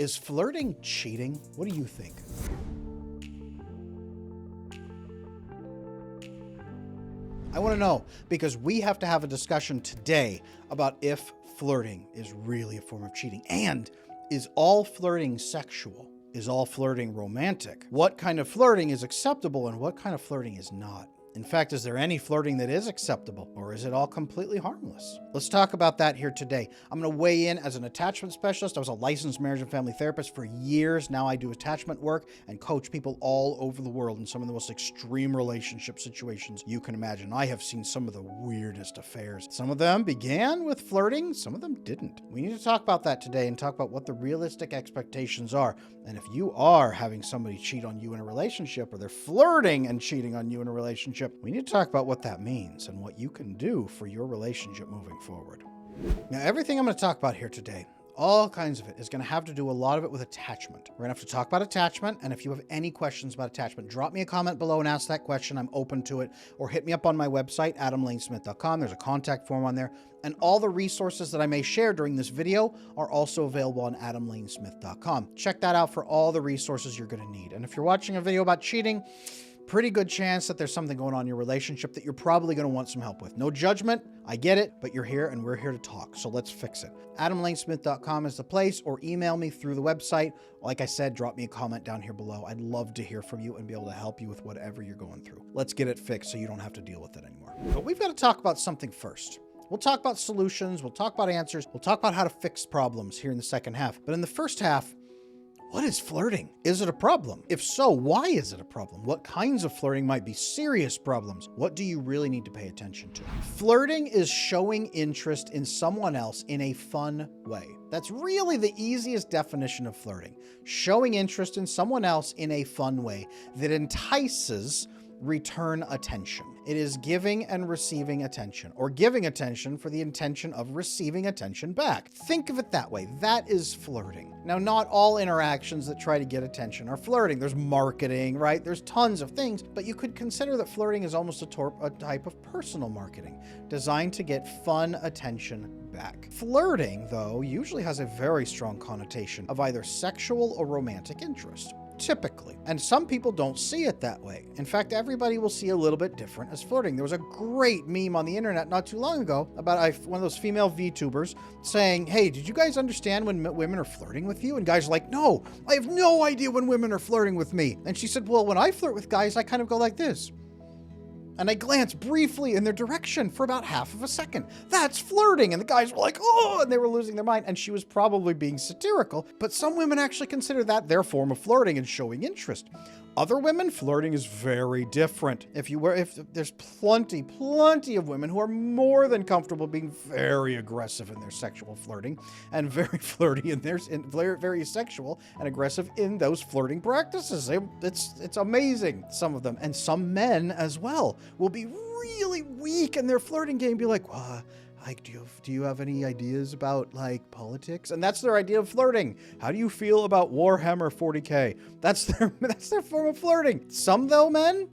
Is flirting cheating? What do you think? I want to know, because we have to have a discussion today about if flirting is really a form of cheating. And is all flirting sexual? Is all flirting romantic? What kind of flirting is acceptable and what kind of flirting is not? In fact, is there any flirting that is acceptable, or is it all completely harmless? Let's talk about that here today. I'm going to weigh in as an attachment specialist. I was a licensed marriage and family therapist for years. Now I do attachment work and coach people all over the world in some of the most extreme relationship situations you can imagine. I have seen some of the weirdest affairs. Some of them began with flirting, some of them didn't. We need to talk about that today and talk about what the realistic expectations are. And if you are having somebody cheat on you in a relationship, or they're flirting and cheating on you in a relationship, we need to talk about what that means and what you can do for your relationship moving forward. Now, everything I'm going to talk about here today, all kinds of it, is going to have to do a lot of it with attachment. We're going to have to talk about attachment, and if you have any questions about attachment, drop me a comment below and ask that question. I'm open to it. Or hit me up on my website, adamlanesmith.com. There's a contact form on there, and all the resources that I may share during this video are also available on adamlanesmith.com. Check that out for all the resources you're going to need. And if you're watching a video about cheating, pretty good chance that there's something going on in your relationship that you're probably going to want some help with. No judgment. I get it, but you're here and we're here to talk. So let's fix it. AdamLaneSmith.com is the place, or email me through the website. Like I said, drop me a comment down here below. I'd love to hear from you and be able to help you with whatever you're going through. Let's get it fixed so you don't have to deal with it anymore. But we've got to talk about something first. We'll talk about solutions. We'll talk about answers. We'll talk about how to fix problems here in the second half. But in the first half, what is flirting? Is it a problem? If so, why is it a problem? What kinds of flirting might be serious problems? What do you really need to pay attention to? Flirting is showing interest in someone else in a fun way. That's really the easiest definition of flirting. Showing interest in someone else in a fun way that entices return attention. It is giving and receiving attention, or giving attention for the intention of receiving attention back. Think of it that way. That is flirting. Now, not all interactions that try to get attention are flirting. There's marketing, right? There's tons of things, but you could consider that flirting is almost a type of personal marketing designed to get fun attention back. Flirting, though, usually has a very strong connotation of either sexual or romantic interest. Typically. And some people don't see it that way. In fact, everybody will see a little bit different as flirting. There was a great meme on the internet not too long ago about one of those female VTubers saying, hey, did you guys understand when women are flirting with you? And guys are like, no, I have no idea when women are flirting with me. And she said, well, when I flirt with guys, I kind of go like this. And I glance briefly in their direction for about half of a second. That's flirting. And the guys were like, oh, and they were losing their mind. And she was probably being satirical, but some women actually consider that their form of flirting and showing interest. Other women, flirting is very different. If there's plenty of women who are more than comfortable being very aggressive in their sexual flirting and very flirty in their very sexual and aggressive in those flirting practices. It's amazing, some of them. And some men as well will be really weak in their flirting game, be like, like, do you have any ideas about like politics? And that's their idea of flirting. How do you feel about Warhammer 40K? That's their form of flirting. Some though, men,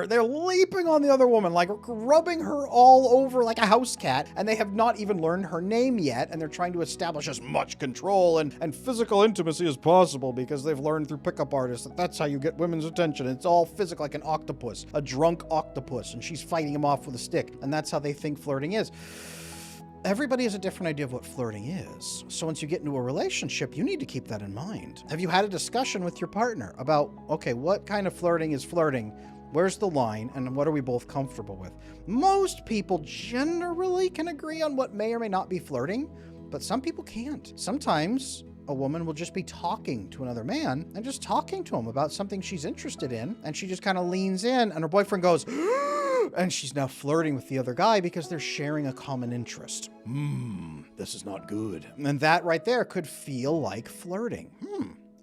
they're leaping on the other woman, like rubbing her all over like a house cat, and they have not even learned her name yet, and they're trying to establish as much control and physical intimacy as possible because they've learned through pickup artists that that's how you get women's attention. It's all physical, like an octopus, a drunk octopus, and she's fighting him off with a stick, and that's how they think flirting is. Everybody has a different idea of what flirting is. So once you get into a relationship, you need to keep that in mind. Have you had a discussion with your partner about, okay, what kind of flirting is flirting? Where's the line, and what are we both comfortable with? Most people generally can agree on what may or may not be flirting, but some people can't. Sometimes a woman will just be talking to another man and just talking to him about something she's interested in, and she just kind of leans in, and her boyfriend goes, and she's now flirting with the other guy because they're sharing a common interest. This is not good. And that right there could feel like flirting.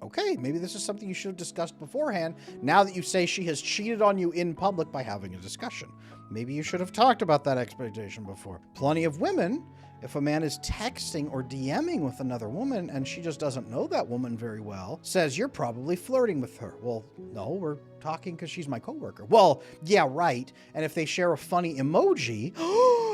Okay, maybe this is something you should have discussed beforehand. Now that you say she has cheated on you in public by having a discussion, maybe you should have talked about that expectation before. Plenty of women, if a man is texting or DMing with another woman and she just doesn't know that woman very well, says, you're probably flirting with her. Well, no, we're talking because she's my coworker. Well, yeah, right. And if they share a funny emoji,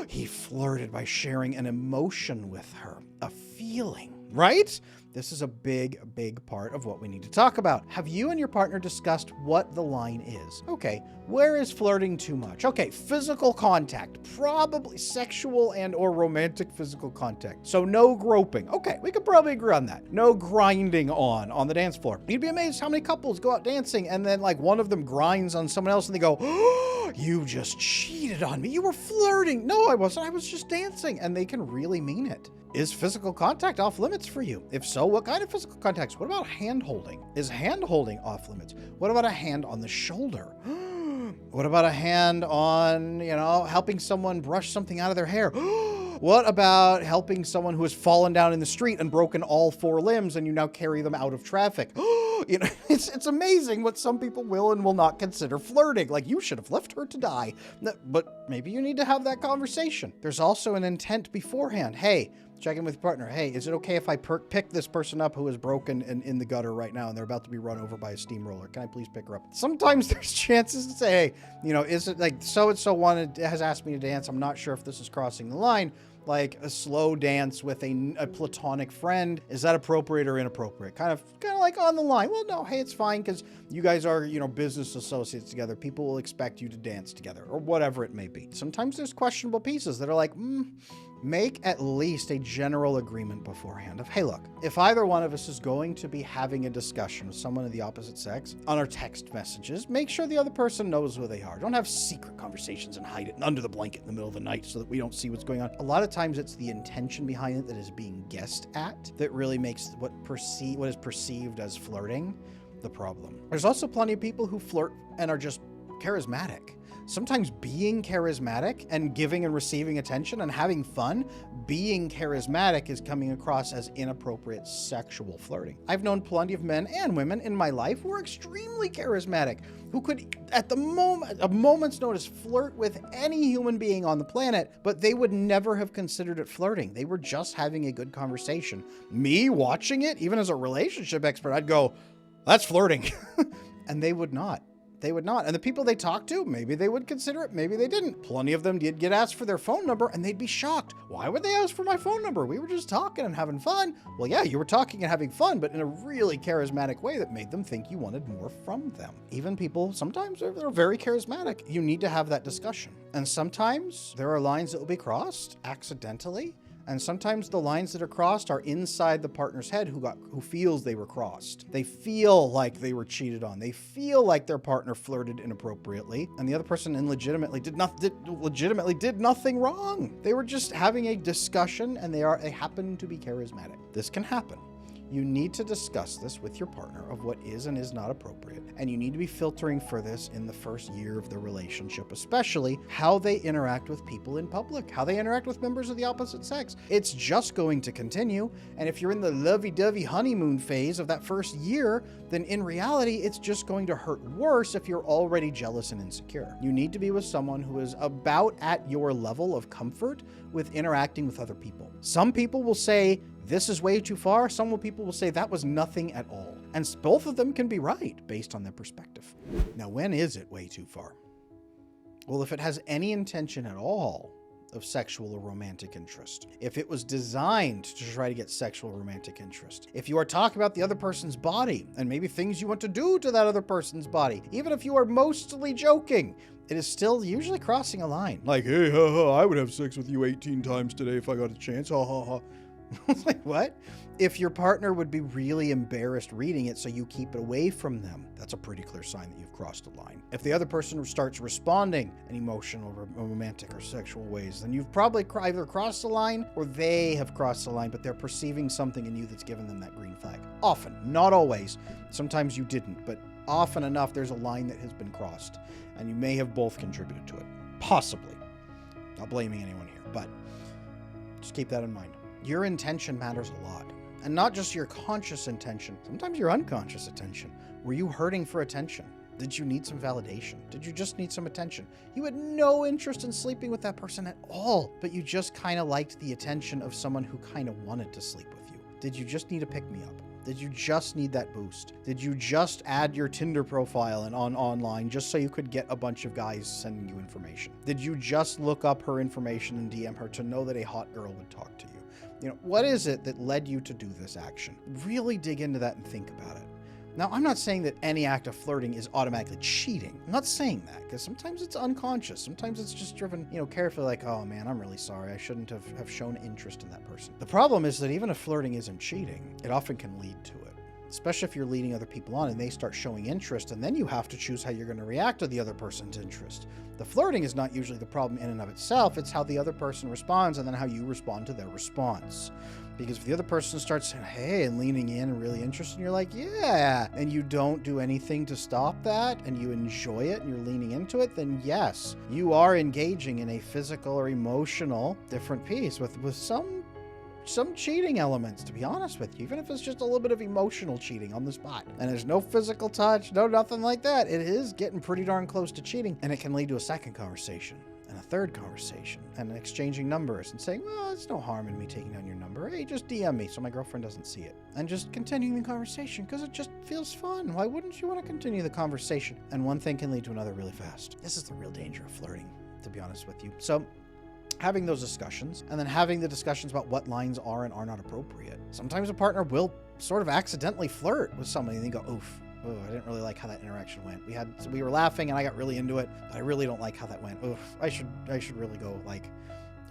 he flirted by sharing an emotion with her, a feeling, right? This is a big, big part of what we need to talk about. Have you and your partner discussed what the line is? Okay, where is flirting too much? Okay, physical contact, probably sexual and or romantic physical contact. So no groping. Okay, we could probably agree on that. No grinding on the dance floor. You'd be amazed how many couples go out dancing and then like one of them grinds on someone else and they go, oh, you just cheated on me. You were flirting. No, I wasn't. I was just dancing. And they can really mean it. Is physical contact off limits for you? If so, what kind of physical contacts? What about hand holding? Is hand holding off limits? What about a hand on the shoulder? What about a hand on, helping someone brush something out of their hair? What about helping someone who has fallen down in the street and broken all 4 limbs and you now carry them out of traffic? It's amazing what some people will and will not consider flirting. Like, you should have left her to die. But maybe you need to have that conversation. There's also an intent beforehand. Hey, check in with your partner. Hey, is it okay if I pick this person up who is broken and in the gutter right now and they're about to be run over by a steamroller? Can I please pick her up? Sometimes there's chances to say, hey, is it like so-and-so has asked me to dance. I'm not sure if this is crossing the line. Like a slow dance with a platonic friend. Is that appropriate or inappropriate? Kind of like on the line. Well, no, hey, it's fine because you guys are, business associates together. People will expect you to dance together or whatever it may be. Sometimes there's questionable pieces that are like, make at least a general agreement beforehand of, hey, look, if either one of us is going to be having a discussion with someone of the opposite sex on our text messages, make sure the other person knows who they are. Don't have secret conversations and hide it under the blanket in the middle of the night so that we don't see what's going on. A lot of times it's the intention behind it that is being guessed at that really makes what is perceived as flirting the problem. There's also plenty of people who flirt and are just charismatic. Sometimes being charismatic and giving and receiving attention and having fun, being charismatic is coming across as inappropriate sexual flirting. I've known plenty of men and women in my life who are extremely charismatic, who could, at a moment's notice, flirt with any human being on the planet, but they would never have considered it flirting. They were just having a good conversation. Me watching it, even as a relationship expert, I'd go, that's flirting. And they would not. They would not. And the people they talked to, maybe they would consider it, maybe they didn't. Plenty of them did get asked for their phone number and they'd be shocked. Why would they ask for my phone number? We were just talking and having fun. Well, yeah, you were talking and having fun, but in a really charismatic way that made them think you wanted more from them. Even people, sometimes they're very charismatic. You need to have that discussion. And sometimes there are lines that will be crossed accidentally. And sometimes the lines that are crossed are inside the partner's head who feels they were crossed. They feel like they were cheated on. They feel like their partner flirted inappropriately, and the other person legitimately did nothing wrong. They were just having a discussion, and they happen to be charismatic. This can happen. You need to discuss this with your partner of what is and is not appropriate. And you need to be filtering for this in the first year of the relationship, especially how they interact with people in public, how they interact with members of the opposite sex. It's just going to continue. And if you're in the lovey-dovey honeymoon phase of that first year, then in reality, it's just going to hurt worse if you're already jealous and insecure. You need to be with someone who is about at your level of comfort with interacting with other people. Some people will say, this is way too far. Some people will say that was nothing at all. And both of them can be right based on their perspective. Now, when is it way too far? Well, if it has any intention at all of sexual or romantic interest, if it was designed to try to get sexual or romantic interest, if you are talking about the other person's body and maybe things you want to do to that other person's body, even if you are mostly joking, it is still usually crossing a line. Like, hey, I would have sex with you 18 times today if I got a chance. Like, what? If your partner would be really embarrassed reading it, so you keep it away from them, that's a pretty clear sign that you've crossed a line. If the other person starts responding in emotional, romantic, or sexual ways, then you've probably either crossed the line or they have crossed the line, but they're perceiving something in you that's given them that green flag. Often, not always. Sometimes you didn't, but often enough, there's a line that has been crossed, and you may have both contributed to it. Possibly. Not blaming anyone here, but just keep that in mind. Your intention matters a lot. And not just your conscious intention, sometimes your unconscious attention. Were you hurting for attention? Did you need some validation? Did you just need some attention? You had no interest in sleeping with that person at all, but you just kind of liked the attention of someone who kind of wanted to sleep with you. Did you just need a pick-me-up? Did you just need that boost? Did you just add your Tinder profile and online just so you could get a bunch of guys sending you information? Did you just look up her information and DM her to know that a hot girl would talk to you? What is it that led you to do this action? Really dig into that and think about it. Now, I'm not saying that any act of flirting is automatically cheating. I'm not saying that, because sometimes it's unconscious. Sometimes it's just driven, carefully, like, oh man, I'm really sorry. I shouldn't have shown interest in that person. The problem is that even if flirting isn't cheating, it often can lead to it. Especially if you're leading other people on and they start showing interest, and then you have to choose how you're going to react to the other person's interest. The flirting is not usually the problem in and of itself. It's how the other person responds and then how you respond to their response. Because if the other person starts saying, hey, and leaning in and really interested, and you're like, yeah, and you don't do anything to stop that, and you enjoy it, and you're leaning into it, then yes, you are engaging in a physical or emotional different piece with some cheating elements, to be honest with you, even if it's just a little bit of emotional cheating on the spot. And there's no physical touch, no nothing like that. It is getting pretty darn close to cheating, and it can lead to a second conversation. And a third conversation, and exchanging numbers and saying, well, there's no harm in me taking down your number. Hey, just DM me so my girlfriend doesn't see it. And just continuing the conversation because it just feels fun. Why wouldn't you want to continue the conversation? And one thing can lead to another really fast. This is the real danger of flirting, to be honest with you. So having those discussions, and then having the discussions about what lines are and are not appropriate. Sometimes a partner will sort of accidentally flirt with somebody and they go, oof. Oh, I didn't really like how that interaction went. We were laughing and I got really into it, but I really don't like how that went. Oof, I should really go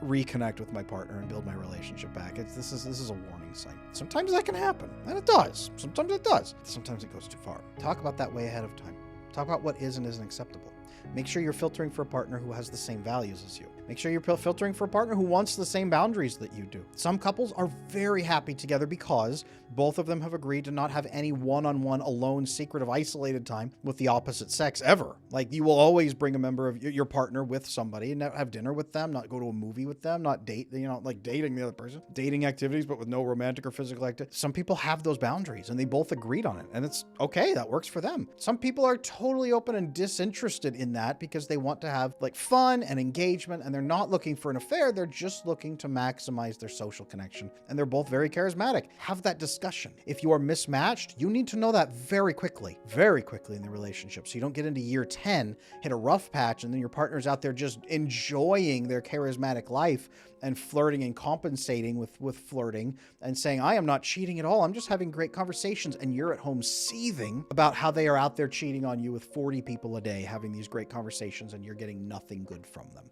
reconnect with my partner and build my relationship back. This is a warning sign. Sometimes that can happen, and it does. Sometimes it does. Sometimes it goes too far. Talk about that way ahead of time. Talk about what is and isn't acceptable. Make sure you're filtering for a partner who has the same values as you. Make sure you're filtering for a partner who wants the same boundaries that you do. Some couples are very happy together because both of them have agreed to not have any one-on-one, alone, secretive, isolated time with the opposite sex ever. Like, you will always bring a member of your partner with somebody and have dinner with them, not go to a movie with them, not date, like dating the other person. Dating activities, but with no romantic or physical activity. Some people have those boundaries and they both agreed on it, and it's okay. That works for them. Some people are totally open and disinterested in that because they want to have fun and engagement, and they're not looking for an affair. They're just looking to maximize their social connection, and they're both very charismatic. Have that discussion. If you are mismatched, you need to know that very quickly in the relationship, so you don't get into year 10, hit a rough patch, and then your partner's out there just enjoying their charismatic life and flirting and compensating with flirting and saying, I am not cheating at all. I'm just having great conversations. And you're at home seething about how they are out there cheating on you with 40 people a day, having these great conversations, and you're getting nothing good from them.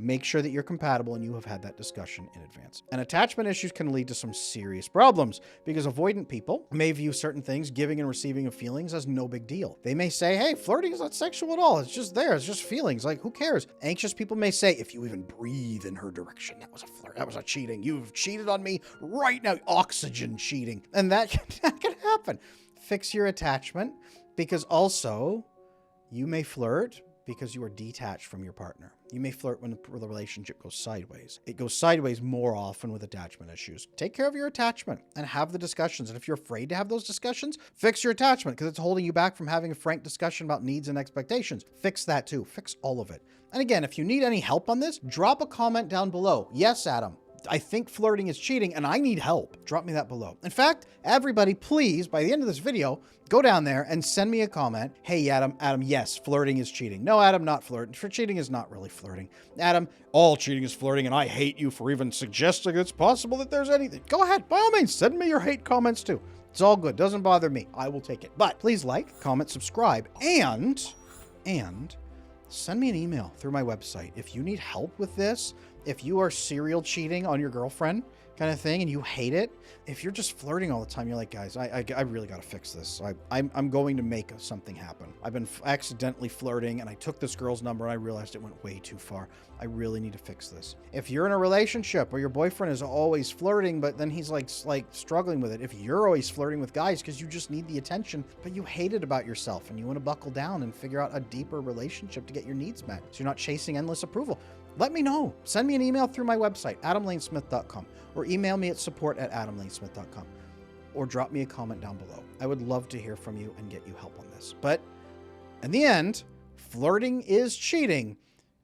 Make sure that you're compatible and you have had that discussion in advance. And attachment issues can lead to some serious problems because avoidant people may view certain things, giving and receiving of feelings, as no big deal. They may say, hey, flirting is not sexual at all. It's just there. It's just feelings. Like, who cares? Anxious people may say, if you even breathe in her direction, that was a flirt. That was a cheating. You've cheated on me right now. Oxygen cheating. And that can happen. Fix your attachment, because also you may flirt because you are detached from your partner. You may flirt when the relationship goes sideways. It goes sideways more often with attachment issues. Take care of your attachment and have the discussions. And if you're afraid to have those discussions, fix your attachment because it's holding you back from having a frank discussion about needs and expectations. Fix that too. Fix all of it. And again, if you need any help on this, drop a comment down below. Yes, Adam, I think flirting is cheating and I need help. Drop me that below. In fact, everybody, please, by the end of this video, go down there and send me a comment. Hey, Adam, yes, flirting is cheating. No, Adam, not flirting. For cheating is not really flirting. Adam, all cheating is flirting, and I hate you for even suggesting it's possible that there's anything. Go ahead, by all means, send me your hate comments too. It's all good. Doesn't bother me. I will take it. But please like, comment, subscribe, and send me an email through my website. If you need help with this, if you are serial cheating on your girlfriend kind of thing and you hate it, if you're just flirting all the time, you're like, guys, I really got to fix this. I'm going to make something happen. I've been accidentally flirting and I took this girl's number and I realized it went way too far. I really need to fix this. If you're in a relationship where your boyfriend is always flirting, but then he's like struggling with it. If you're always flirting with guys because you just need the attention, but you hate it about yourself and you want to buckle down and figure out a deeper relationship to get your needs met, so you're not chasing endless approval, let me know. Send me an email through my website, adamlanesmith.com, or email me at support@adamlanesmith.com, or drop me a comment down below. I would love to hear from you and get you help on this. But in the end, flirting is cheating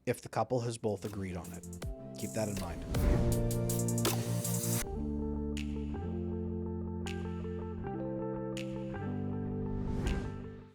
if the couple has both agreed on it. Keep that in mind.